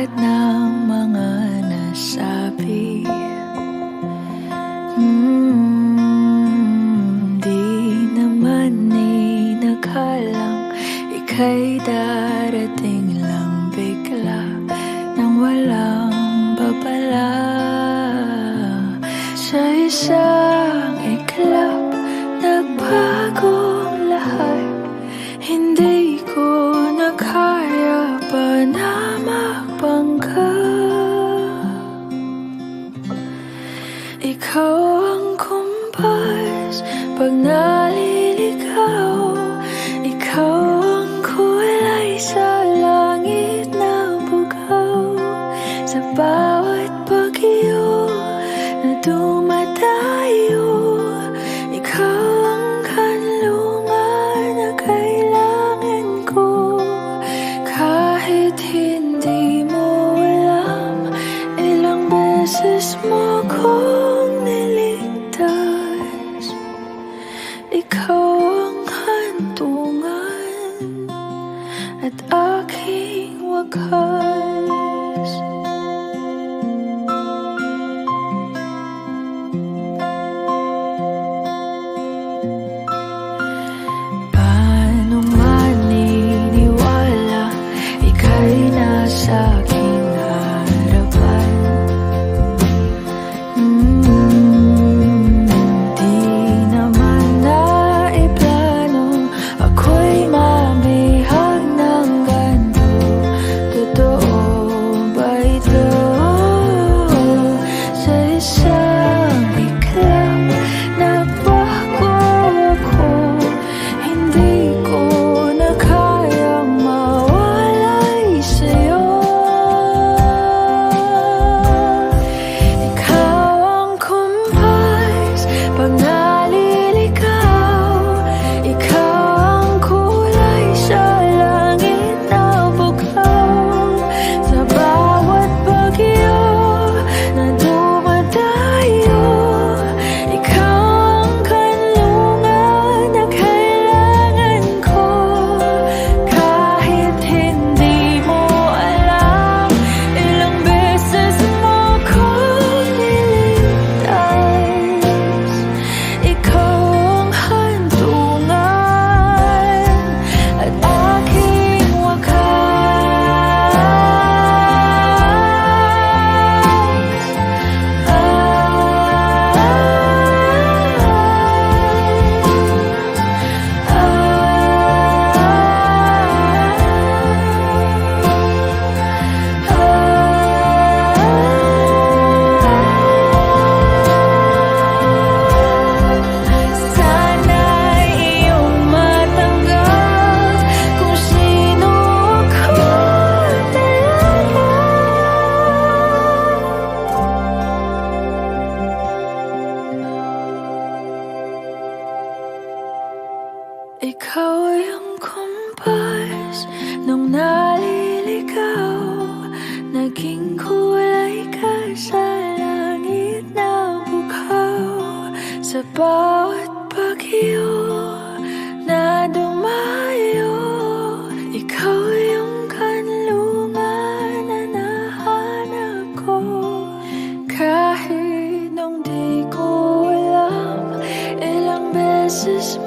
lahat ng mga nasabi. Di naman inakalang ika'y darating lang bigla nang walang babala. Sa isang iglap, nagbagong lahat. Hindi ko na kaya pa na magbangga. Ikaw ang kumpas pag naliligaw. Ikaw ang kulay sa langit na bugaw. Sa bawat bagyo na dumadayo, ikaw ang kanlungan na kailangan ko. Kahit hindi mo alam, ilang beses mo kong niligtas. Ikaw ang hantungan at aking wakas. Paano maniniwala ika'y nasa aking harapan? Di naman naiplano ako'y mabihag ng ganito. Totoo ba ito? Sa isang iglap, nabago ako. Hindi ko na kayang mawalay sa'yo. Ikaw ang kumpas pag naliligaw. Ikaw ang kulay sa langit na bugaw. Sa bawat bagyo na dumadayo, ikaw ang kanlungan na kailangan ko. Kahit hindi mo alam, ilang beses mo kong niligtas. Ikaw ang hantungan at aking wakas. Sana'y iyong matanggap kung sino ako talaga. Ikaw yung kumpas nung naliligaw. Naging kulay ka sa langit na bugaw. Sa bawat bagyo na dumayo, ikaw yung kanlungan na nahanap ko. Kahit nung di ko alam, ilang beses